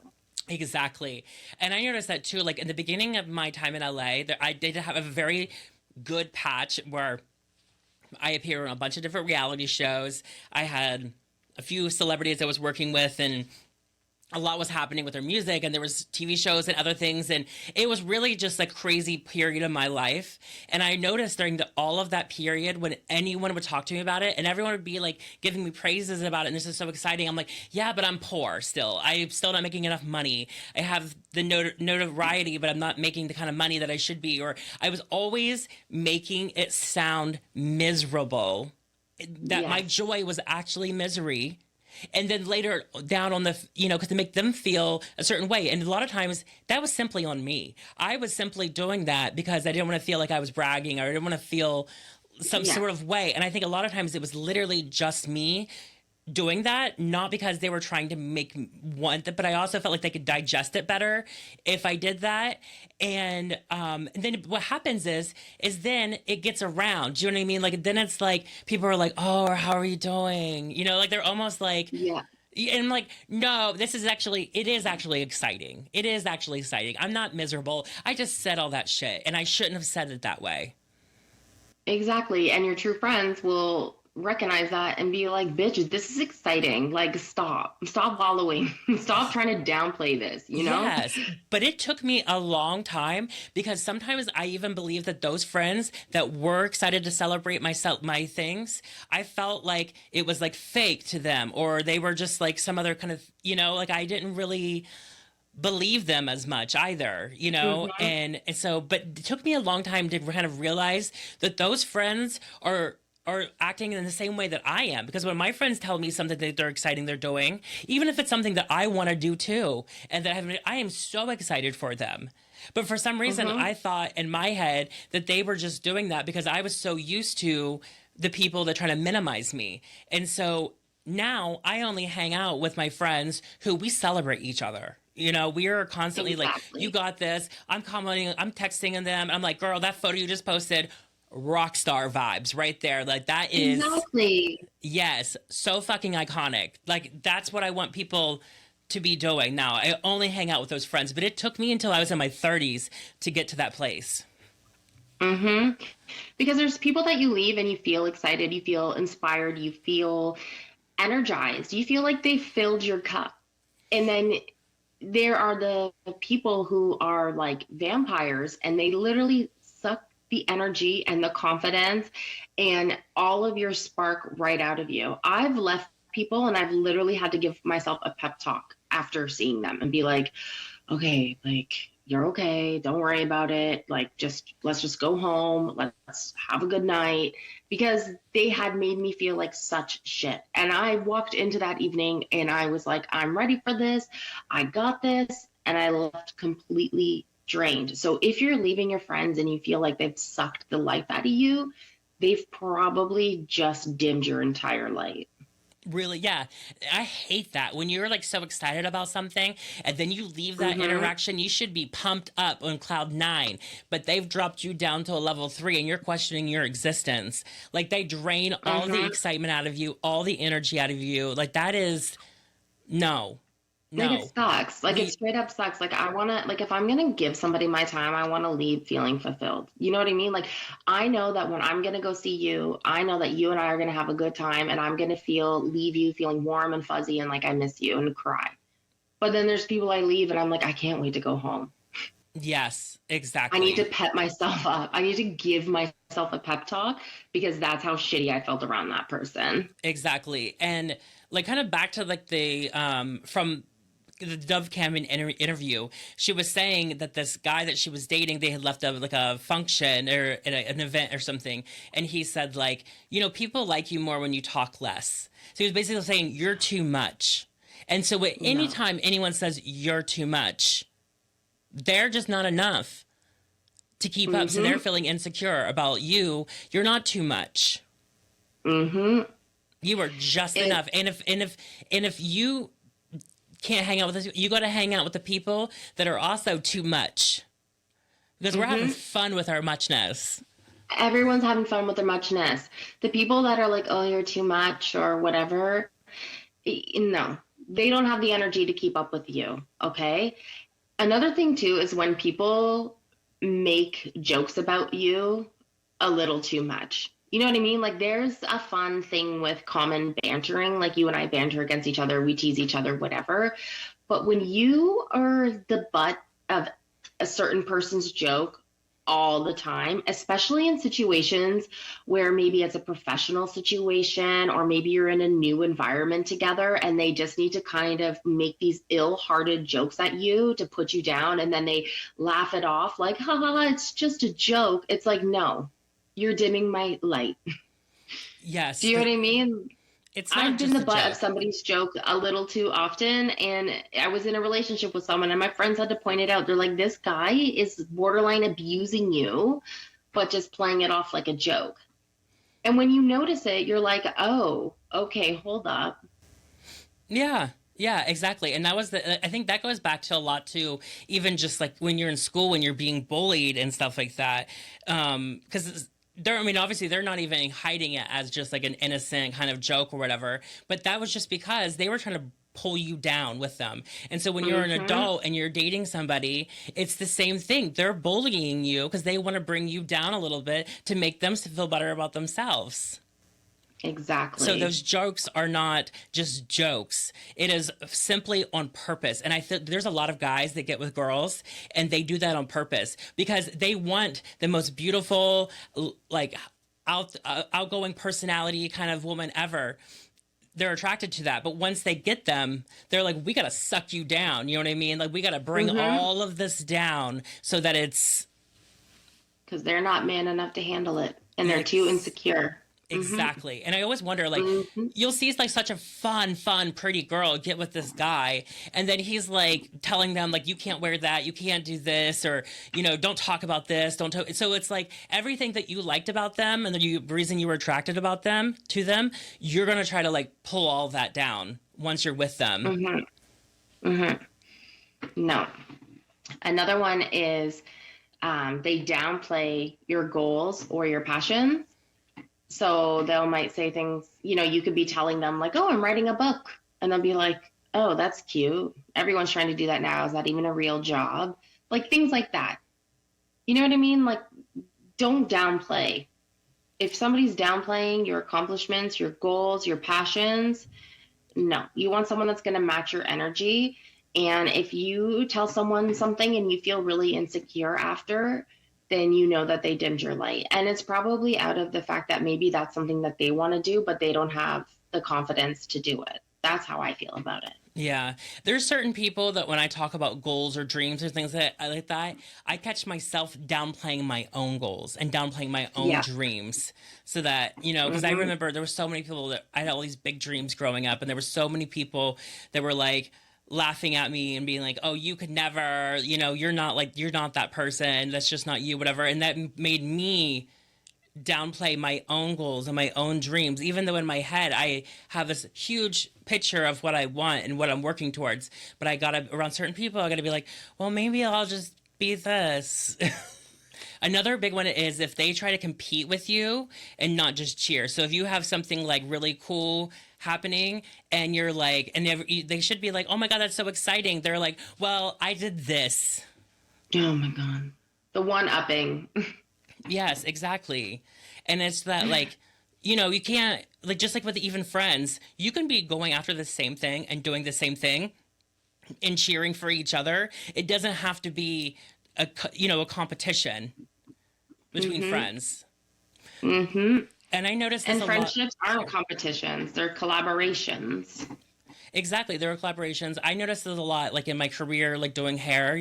Exactly. And I noticed that too, like in the beginning of my time in LA, I did have a very good patch where I appeared on a bunch of different reality shows. I had a few celebrities I was working with, and a lot was happening with her music, and there was TV shows and other things, and it was really just a crazy period of my life. And I noticed during all of that period, when anyone would talk to me about it and everyone would be like giving me praises about it, and this is so exciting, I'm like, yeah, but I'm poor still. I'm still not making enough money. I have the notoriety, but I'm not making the kind of money that I should be. Or I was always making it sound miserable, that my Yes. joy was actually misery. And then later down on the, because to make them feel a certain way. And a lot of times that was simply on me. I was simply doing that because I didn't want to feel like I was bragging, or I didn't want to feel some sort Yes. of way. And I think a lot of times it was literally just me doing that, not because they were trying to make want that, but I also felt like they could digest it better if I did that. And then what happens is then it gets around. Do you know what I mean? Like then it's like people are like, oh, or how are you doing? Like they're almost like, Yeah. and I'm like, no, it is actually exciting. It is actually exciting. I'm not miserable. I just said all that shit and I shouldn't have said it that way. Exactly. And your true friends will recognize that and be like, bitch, this is exciting. Like, stop. Stop wallowing. Stop trying to downplay this, you know? Yes, but it took me a long time because sometimes I even believe that those friends that were excited to celebrate my things, I felt like it was like fake to them, or they were just like some other kind of, like I didn't really believe them as much either, Hmm. and so, but it took me a long time to kind of realize that those friends are acting in the same way that I am. Because when my friends tell me something that they're exciting they're doing, even if it's something that I want to do too, and that I am so excited for them. But for some reason, Hmm. I thought in my head that they were just doing that because I was so used to the people that try to minimize me. And so now I only hang out with my friends who we celebrate each other. We are constantly like, you Exactly. got this. I'm commenting, I'm texting them. I'm like, girl, that photo you just posted, rock star vibes right there. Like, that is, Exactly. yes, so fucking iconic. Like, that's what I want people to be doing now. I only hang out with those friends, but it took me until I was in my 30s to get to that place. Hmm. Because there's people that you leave and you feel excited, you feel inspired, you feel energized, you feel like they filled your cup. And then there are the people who are like vampires and they literally suck the energy and the confidence and all of your spark right out of you. I've left people and I've literally had to give myself a pep talk after seeing them and be like, okay, like you're okay. Don't worry about it. Like just let's just go home. Let's have a good night because they had made me feel like such shit. And I walked into that evening and I was like, I'm ready for this. I got this. And I left completely drained. So if you're leaving your friends and you feel like they've sucked the life out of you, they've probably just dimmed your entire light. Really, yeah. I hate that. When you're like so excited about something and then you leave that Mm-hmm. interaction, you should be pumped up on cloud nine, but they've dropped you down to a level three and you're questioning your existence. Like they drain all the Mm-hmm. excitement out of you, all the energy out of you. Like that is no, Like it no. sucks. Like it We, straight up sucks. Like I wanna like if I'm gonna give somebody my time, I wanna leave feeling fulfilled. You know what I mean? Like I know that when I'm gonna go see you, I know that you and I are gonna have a good time and I'm gonna leave you feeling warm and fuzzy and like I miss you and cry. But then there's people I leave and I'm like, I can't wait to go home. yes, I need to exactly. pep myself up. I need to give myself a pep talk because that's how shitty I felt around that person. Exactly. And like kind of back to like from the Dove Cameron interview, she was saying that this guy that she was dating, they had left like a function or an event or something, and he said like, people like you more when you talk less. So he was basically saying you're too much. And so No. anytime anyone says you're too much, they're just not enough to keep up. So they're Mm-hmm. feeling insecure about you. You're not too much. Mm-hmm. You are just It, enough. And if you can't hang out with us, you got to hang out with the people that are also too much because we're having mm-hmm. fun with our muchness. Everyone's having fun with their muchness. The people that are like, oh, you're too much or whatever, no, they don't have the energy to keep up with you. Okay. Another thing, too, is when people make jokes about you a little too much. You know what I mean? Like, there's a fun thing with common bantering. Like, you and I banter against each other, we tease each other, whatever. But when you are the butt of a certain person's joke all the time, especially in situations where maybe it's a professional situation or maybe you're in a new environment together and they just need to kind of make these ill-hearted jokes at you to put you down and then they laugh it off like, haha, it's just a joke. It's like, no, you're dimming my light. Yes, Do you know what I mean? it's not I've been just the a butt of joke. somebody's joke a little too often, and I was in a relationship with someone, and my friends had to point it out. They're like, this guy is borderline abusing you, but just playing it off like a joke. And when you notice it, you're like, oh, okay, hold up. Yeah. Yeah, exactly. And that was I think that goes back to a lot to even just like when you're in school, when you're being bullied and stuff like that. Because they're, I mean, obviously they're not even hiding it as just like an innocent kind of joke or whatever. But that was just because they were trying to pull you down with them. And so when you're an Mm-hmm. adult and you're dating somebody, it's the same thing. They're bullying you because they want to bring you down a little bit to make them feel better about themselves. So Exactly. those jokes are not just jokes. It is simply on purpose. And I think there's a lot of guys that get with girls and they do that on purpose because they want the most beautiful, like outgoing personality kind of woman ever. They're attracted to that. But once they get them, they're like, we got to suck you down. You know what I mean? Like, we got to bring Mm-hmm. all of this down so that it's Because they're not man enough to handle it, and they're too ex- insecure. Mm-hmm. exactly. And I always wonder, like, Mm-hmm. you'll see like such a fun, pretty girl get with this guy, and then he's like telling them like, you can't wear that, you can't do this, or don't talk about this, don't. So it's like everything that you liked about them and the reason you were attracted about them to them, you're gonna try to like pull all that down once you're with them. Mm-hmm. Mm-hmm. No. Another one is they downplay your goals or your passions. So they'll might say things, you could be telling them like, oh, I'm writing a book. And they'll be like, oh, that's cute. Everyone's trying to do that now. Is that even a real job? Like things like that. You know what I mean? Like, don't downplay. If somebody's downplaying your accomplishments, your goals, your passions, no, you want someone that's going to match your energy. And if you tell someone something and you feel really insecure after, then you know that they dimmed your light. And it's probably out of the fact that maybe that's something that they want to do, but they don't have the confidence to do it. That's how I feel about it. Yeah, there's certain people that when I talk about goals or dreams or things that I like that, I catch myself downplaying my own goals and downplaying my own Yeah. dreams, so that because I Hmm. remember there were so many people that I had all these big dreams growing up, and there were so many people that were like laughing at me and being like, "Oh, you could never, you're not that person. That's just not you, whatever," and that made me downplay my own goals and my own dreams, even though in my head I have this huge picture of what I want and what I'm working towards. But I gotta, around certain people, I gotta be like, well, maybe I'll just be this. Another big one is if they try to compete with you and not just cheer. So if you have something like really cool happening and you're like, and they should be like, oh my God, that's so exciting. They're like, well, I did this. Oh my God. The one upping. Yes, exactly. And it's that like, you can't like just like with even friends, you can be going after the same thing and doing the same thing and cheering for each other. It doesn't have to be a competition between Hmm. friends. Hmm. And I noticed this And a lot. friendships aren't Oh, competitions, they're collaborations. exactly. There are collaborations. I noticed this a lot, like in my career, like doing hair,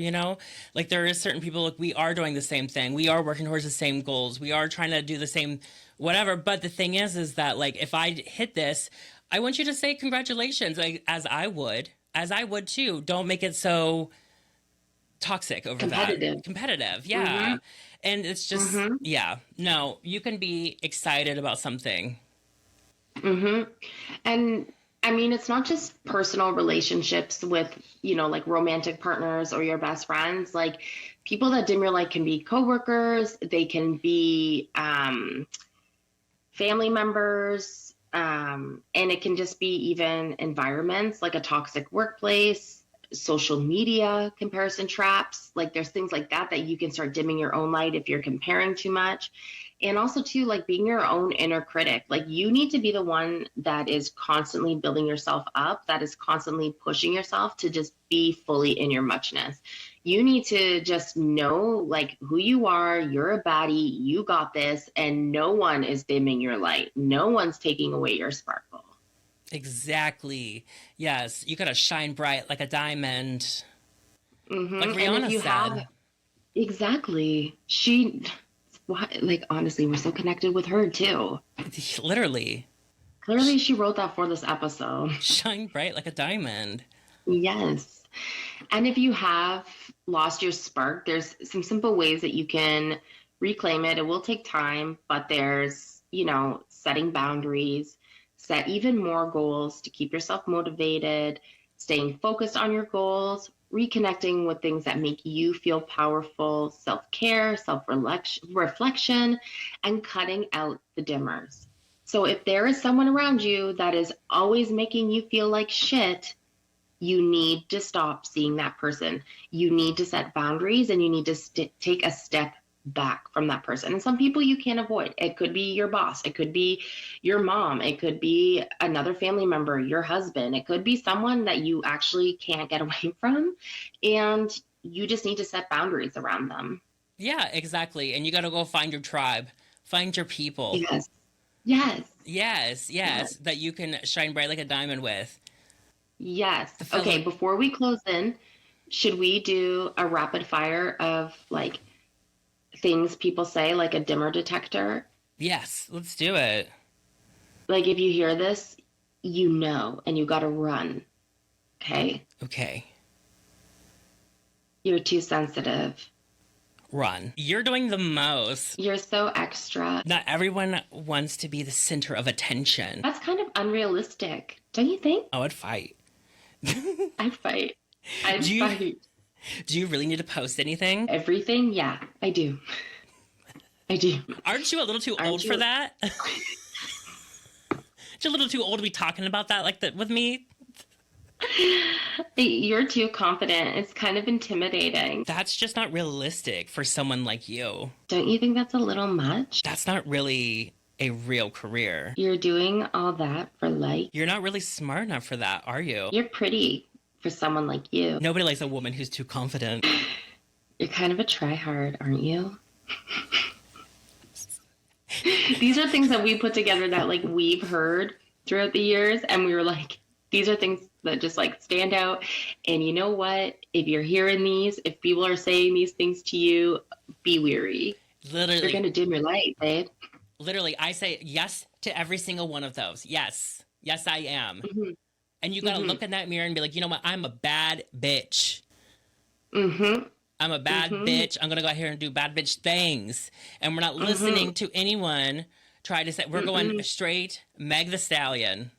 like there is certain people, like we are doing the same thing. We are working towards the same goals. We are trying to do the same whatever. But the thing is that like if I hit this, I want you to say congratulations, like as I would too. Don't make it so toxic over that. Competitive. Competitive. Hmm. Yeah. And it's just, Hmm. yeah, no, you can be excited about something. Hmm. And I mean, it's not just personal relationships with, like romantic partners or your best friends. Like people that dim your light can be coworkers, they can be family members, and it can just be even environments like a toxic workplace, social media comparison traps. Like there's things like that that you can start dimming your own light if you're comparing too much. And also too, like being your own inner critic. Like you need to be the one that is constantly building yourself up, that is constantly pushing yourself to just be fully in your muchness. You need to just know like who you are, you're a baddie, you got this, and no one is dimming your light. No one's taking away your sparkle. Exactly. Yes, you gotta shine bright like a diamond, like And if Rihanna you have, said. exactly, she, why, like honestly, we're so connected with her too. Literally, Clearly, she wrote that for this episode. shine bright like a diamond. Yes. And if you have lost your spark, there's some simple ways that you can reclaim it. It will take time, but there's, setting boundaries, set even more goals to keep yourself motivated, staying focused on your goals, reconnecting with things that make you feel powerful, self care, self reflection, and cutting out the dimmers. So if there is someone around you that is always making you feel like shit, you need to stop seeing that person. You need to set boundaries and you need to take a step back from that person. And some people you can't avoid. It could be your boss, it could be your mom, it could be another family member, your husband, it could be someone that you actually can't get away from. And you just need to set boundaries around them. Yeah, exactly. And you gotta go find your tribe, find your people. Yes. Yes. Yes, Yes. yes, that you can shine bright like a diamond with. Yes. The fellow. Okay, before we close in, should we do a rapid fire of like things people say, like a dimmer detector? Yes, let's do it. Like if you hear this, and you got to run. Okay? Okay, You're too sensitive. run. You're doing the most. You're so extra. Not everyone wants to be the center of attention. That's kind of unrealistic, don't you think? I would fight. I'd fight. I'd Do you fight. do you really need to post anything? Everything? Yeah, I do. I do. Aren't you a little too old Aren't for you? that? You're a little too old to be talking about that like that with me. You're too confident. It's kind of intimidating. That's just not realistic for someone like you. Don't you think that's a little much? That's not really a real career. You're doing all that for like, You're not really smart enough for that, are you? you're pretty for someone like you. Nobody likes a woman who's too confident. You're kind of a tryhard, aren't you? These are things that we put together that like we've heard throughout the years, and we were like, these are things that just like stand out. And you know what? If you're hearing these, if people are saying these things to you, be weary. They're Literally, gonna dim your light, babe. literally, I say yes to every single one of those. Yes. Yes, I am. Mm-hmm. And you gotta look in that mirror and be like, you know what? I'm a bad bitch. Mm-hmm. I'm a bad bitch. I'm gonna go out here and do bad bitch things. And we're not listening to anyone try to say, we're going straight Meg the Stallion.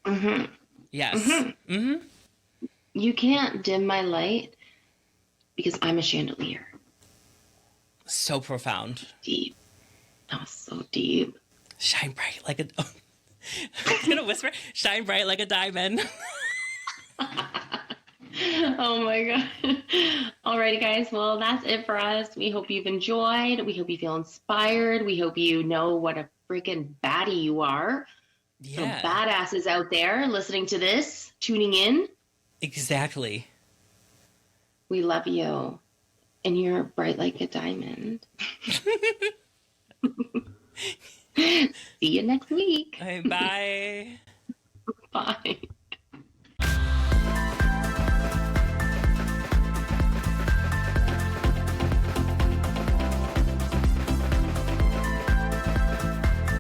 Mm-hmm. Yes. Mm-hmm. You can't dim my light because I'm a chandelier. So profound. Deep. That was so deep. Shine bright like a. I'm gonna whisper. Shine bright like a diamond. Oh my God. Alrighty, guys. Well, that's it for us. We hope you've enjoyed. We hope you feel inspired. We hope you know what a freaking baddie you are. So Yeah. badasses out there listening to this, tuning in. Exactly. We love you. And you're bright like a diamond. See you next week. Okay, bye. Bye.